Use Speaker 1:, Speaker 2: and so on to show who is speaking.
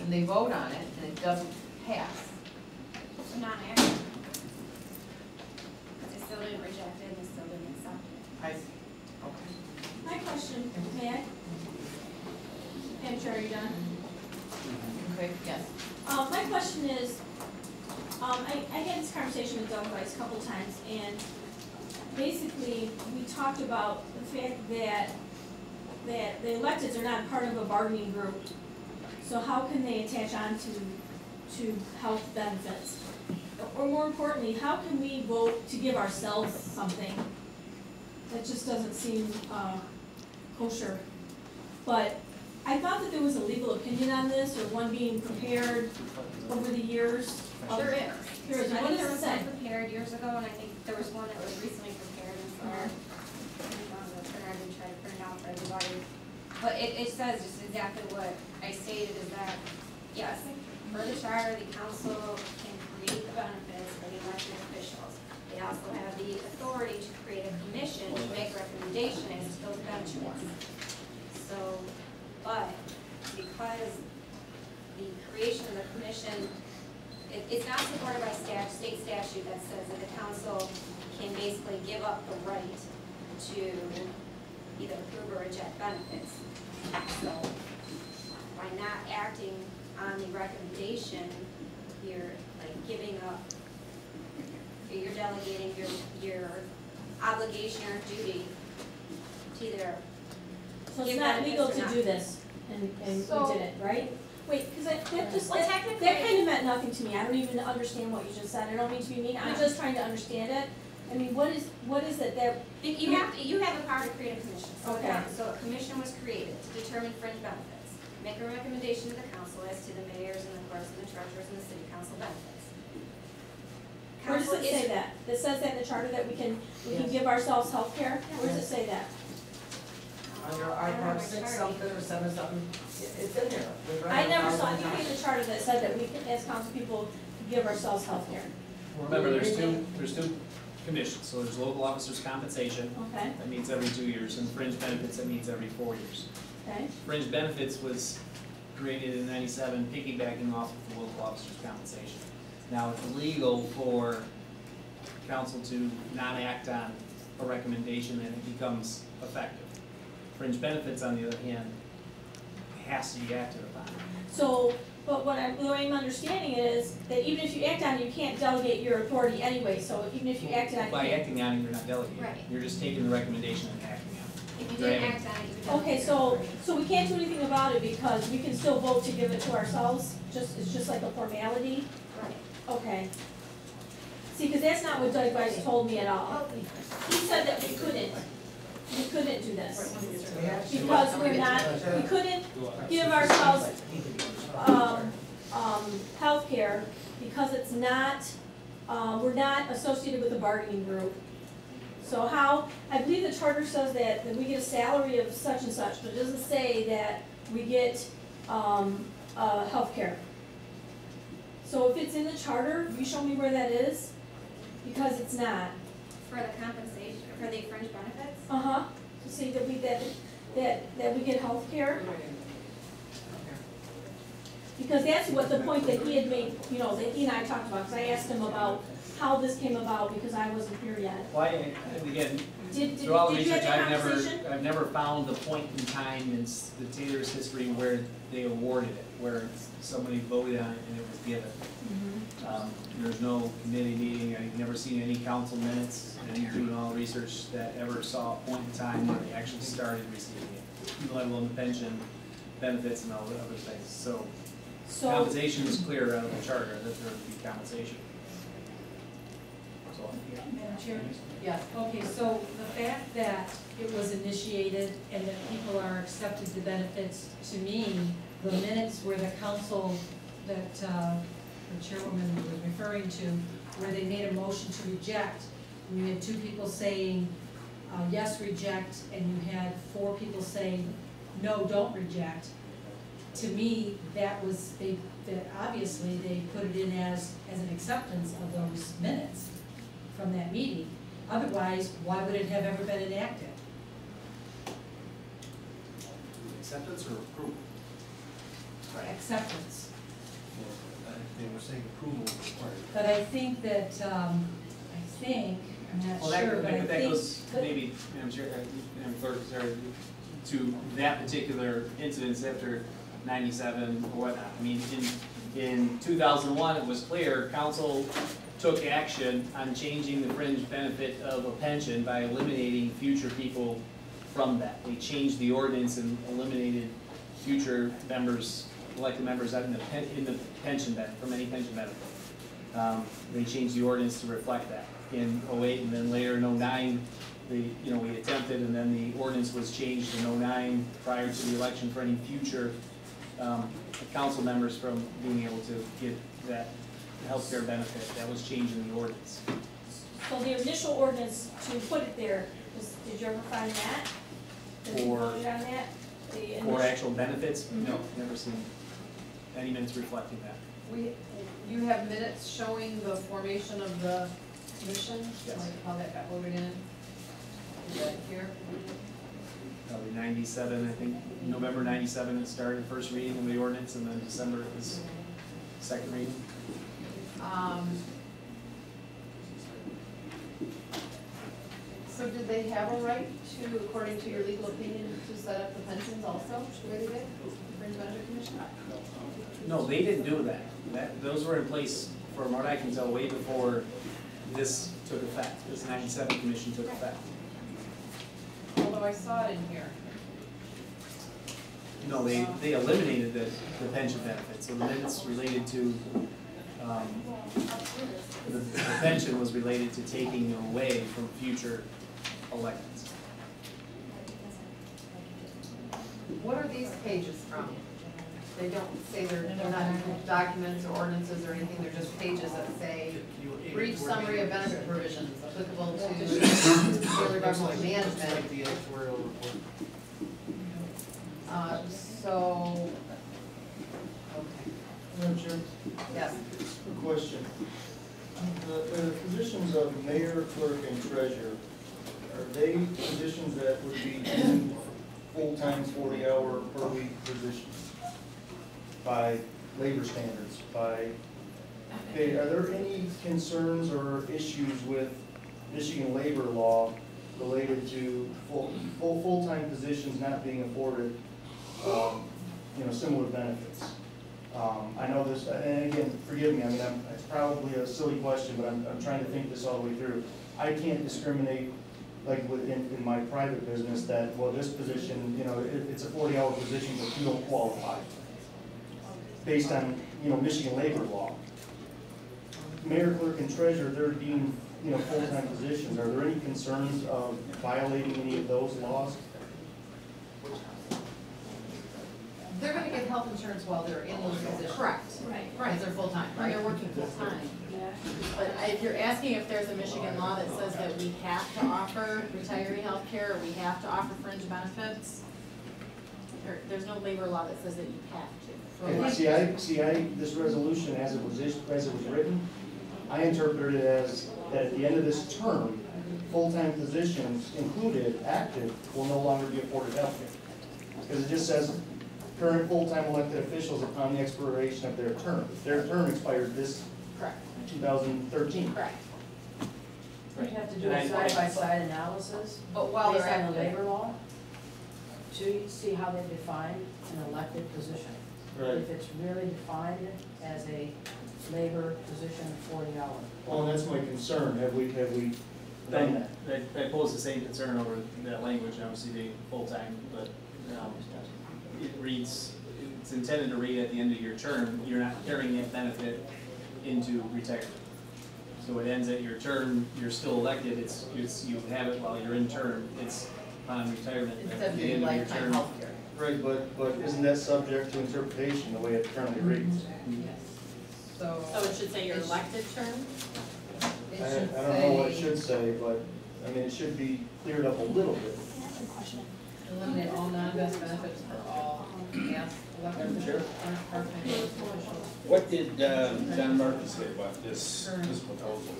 Speaker 1: and they vote on it, and it doesn't pass.
Speaker 2: So non-action. They still didn't reject it, they still didn't accept it.
Speaker 1: I see, okay.
Speaker 3: My question, may I? Madam Chair, are you done?
Speaker 1: Okay, yes.
Speaker 3: My question is, I had this conversation with Doug Weiss a couple times, and basically, we talked about the fact that the electeds are not part of a bargaining group. So how can they attach on to health benefits? Or more importantly, how can we vote to give ourselves something? That just doesn't seem kosher. But I thought that there was a legal opinion on this, or one being prepared over the years.
Speaker 2: There is.
Speaker 3: There is.
Speaker 2: I
Speaker 3: What
Speaker 2: think
Speaker 3: does
Speaker 2: there
Speaker 3: it
Speaker 2: was
Speaker 3: say?
Speaker 2: one prepared years ago, and I think there was one that was recently prepared, and so I didn't try to print it out for everybody. But it says just exactly what I stated, is that, yes, per the charter, the council can create the benefits for the elected officials. They also have the authority to create a commission to make recommendations as to those benefits. So, but because the creation of the commission, it's not supported by state statute that says that the council can basically give up the right to either approve or reject benefits. So by not acting on the recommendation, you're like giving up, you're delegating your obligation or duty to either.
Speaker 3: So it's
Speaker 2: give
Speaker 3: not
Speaker 2: benefits
Speaker 3: legal
Speaker 2: or
Speaker 3: to
Speaker 2: not.
Speaker 3: do this, and
Speaker 1: So-
Speaker 3: we did it, right? Wait, because that just,
Speaker 2: Well,
Speaker 3: that
Speaker 2: technically-
Speaker 3: kind of meant nothing to me. I don't even understand what you just said. I don't mean to be mean, I'm just trying to understand it. I mean, what is it that,
Speaker 2: You have the power to create a commission.
Speaker 3: Okay.
Speaker 2: So a commission was created to determine fringe benefits, make a recommendation to the council as to the mayors and the clerks and the treasurers and the city council benefits.
Speaker 3: where does
Speaker 2: Council
Speaker 3: it say
Speaker 2: is-
Speaker 3: that? It says that in the charter that we can give ourselves health care. Where does it say that?
Speaker 4: Under
Speaker 2: I don't
Speaker 4: iPad
Speaker 2: know,
Speaker 4: six
Speaker 2: sorry.
Speaker 4: something or seven something, it's in there. We've read
Speaker 3: I
Speaker 4: it
Speaker 3: never
Speaker 4: 1,000
Speaker 3: saw anything in
Speaker 4: times.
Speaker 3: the charter that said that we can, as council people, give ourselves health care.
Speaker 5: Remember, there's two commissions, so there's local officers' compensation,
Speaker 3: Okay,
Speaker 5: that meets every 2 years, and fringe benefits that meets every 4 years.
Speaker 3: okay,
Speaker 5: Fringe benefits was created in '97, piggybacking off of the local officers' compensation. Now, it's legal for council to not act on a recommendation and it becomes effective. Fringe benefits, on the other hand, has to be acted upon.
Speaker 3: so, but what I'm understanding is that even if you act on it, you can't delegate your authority anyway, so even if you acted on it.
Speaker 5: By
Speaker 3: you can't-
Speaker 5: acting on it, you're not delegating.
Speaker 2: Right.
Speaker 5: You're just taking the recommendation and acting on it.
Speaker 2: If you didn't act on it, you would.
Speaker 3: Okay, so we can't do anything about it because we can still vote to give it to ourselves, it's just like a formality?
Speaker 2: Right.
Speaker 3: Okay. See, because that's not what Doug Weiss told me at all. He said that we couldn't do this.
Speaker 4: We have to-
Speaker 3: Because we're not, we couldn't give ourselves, healthcare because it's not, we're not associated with a bargaining group. So how, I believe the charter says that we get a salary of such and such, but it doesn't say that we get, healthcare. So if it's in the charter, you show me where that is, because it's not.
Speaker 2: For the compensation, for the fringe benefits?
Speaker 3: Uh-huh, to see that we get healthcare. Because that's what the point that he had made, you know, that he and I talked about, because I asked him about how this came about, because I wasn't here yet.
Speaker 5: Well, and again,
Speaker 3: Did
Speaker 5: through all the
Speaker 3: you have
Speaker 5: research,
Speaker 3: that conversation?
Speaker 5: I've never found the point in time in the Taylor's history where they awarded it, where somebody voted on it and it was given. There's no committee meeting, I've never seen any council minutes, and doing all the research that ever saw a point in time where they actually started receiving it, let alone the pension benefits and all the other things. So compensation is clear out of the charter, that there would be compensation. So, yeah.
Speaker 6: Madam Chair?
Speaker 1: Yes.
Speaker 6: Okay, so the fact that it was initiated and that people are accepted the benefits, to me, the minutes where the council that the chairwoman was referring to, where they made a motion to reject, and you had 2 people saying, yes, reject, and you had 4 people saying, no, don't reject. To me, that was, that obviously they put it in as an acceptance of those minutes from that meeting. Otherwise, why would it have ever been enacted?
Speaker 5: Acceptance or approval?
Speaker 6: Acceptance.
Speaker 7: They were saying approval required.
Speaker 6: But I think that, I'm not
Speaker 5: Well,
Speaker 6: sure, but I
Speaker 5: that
Speaker 6: think.
Speaker 5: goes maybe, Madam Chair, Madam Clerk, sorry, to that particular incident after 97 or whatnot. I mean, in 2001, it was clear, council took action on changing the fringe benefit of a pension by eliminating future people from that. They changed the ordinance and eliminated future members, elected members in the pension benefit, from any pension benefit. They changed the ordinance to reflect that in 08, and then later in 09, we attempted, and then the ordinance was changed in 09 prior to the election for any future council members from being able to get that healthcare benefit. That was changed in the ordinance.
Speaker 3: So the initial ordinance to put it there, did you ever find that? Did you
Speaker 5: For-
Speaker 3: vote on that? The
Speaker 5: For
Speaker 3: initial-
Speaker 5: actual benefits, no, never seen any minutes reflecting that.
Speaker 1: You have minutes showing the formation of the commission?
Speaker 5: Yes.
Speaker 1: Like how that got voted in? Is that here?
Speaker 5: Probably 97, I think, November 97 it started, first reading of the ordinance, and then December it was second reading.
Speaker 1: So did they have a right to, according to your legal opinion, to set up the pensions also, the way they did? Fringe Benefit Commission?
Speaker 5: No, they didn't do that. Those were in place, from what I can tell, way before this took effect, this 97 commission took effect.
Speaker 1: Although I saw it in here.
Speaker 5: No, they eliminated the pension benefit, so the minutes related to, the pension was related to taking away from future elections.
Speaker 1: What are these pages from? They don't say they're not documents or ordinances or anything, they're just pages that say, brief summary of benefit provisions applicable to daily government management.
Speaker 7: Like the actuarial report.
Speaker 1: So, okay,
Speaker 8: Madam Chair,
Speaker 1: yes.
Speaker 8: a question. The positions of mayor, clerk, and treasurer, are they positions that would be full-time, 40-hour per week positions by labor standards, okay, are there any concerns or issues with Michigan labor law related to full-time positions not being afforded, similar benefits? I know this, and again, forgive me, I mean, it's probably a silly question, but I'm trying to think this all the way through. I can't discriminate, like in my private business, that, well, this position, it's a 40-hour position, but you don't qualify, based on, Michigan labor law. Mayor, clerk, and treasurer, they're deemed, full-time positions. Are there any concerns of violating any of those laws?
Speaker 1: They're gonna get health insurance while they're in those positions.
Speaker 9: Correct.
Speaker 3: Right.
Speaker 1: Because they're full-time,
Speaker 9: When
Speaker 1: right?
Speaker 9: they're working full-time.
Speaker 3: Yeah.
Speaker 9: But if you're asking if there's a Michigan law that says that we have to offer retiree health care, or we have to offer fringe benefits, there's no labor law that says that you have to.
Speaker 8: And this resolution, as it was written, I interpreted it as that at the end of this term, full-time positions included, active, will no longer be afforded health care. Because it just says, current full-time elected officials upon the expiration of their term. Their term expired this
Speaker 9: Correct.
Speaker 8: 2013.
Speaker 9: Correct.
Speaker 10: We'd have to do
Speaker 5: And
Speaker 10: a
Speaker 5: I-
Speaker 10: side-by-side analysis
Speaker 1: But while
Speaker 10: based
Speaker 1: they're
Speaker 10: on the
Speaker 1: active.
Speaker 10: labor law to see how they define an elected position.
Speaker 8: Right.
Speaker 10: If it's really defined as a labor position, 40 hours.
Speaker 8: Well, and that's my concern. Have we done that?
Speaker 5: I pose the same concern over that language, obviously being full-time, but it reads, it's intended to read at the end of your term, you're not carrying that benefit into retirement. So it ends at your term, you're still elected, it's, you have it while you're in term, it's on retirement
Speaker 1: Instead
Speaker 5: at
Speaker 1: of
Speaker 5: the
Speaker 1: being
Speaker 5: end of your
Speaker 1: lifetime
Speaker 5: term.
Speaker 1: health care.
Speaker 8: Right, but isn't that subject to interpretation the way it currently reads?
Speaker 1: Yes. So.
Speaker 9: So it should say your elected term?
Speaker 1: It
Speaker 8: I
Speaker 1: should
Speaker 8: don't know what it
Speaker 1: say,
Speaker 8: should say, but, I mean, it should be cleared up a little bit.
Speaker 1: eliminate all non-vest benefits for all past elected officials, part-time officials.
Speaker 11: What did John Martin say about this proposal?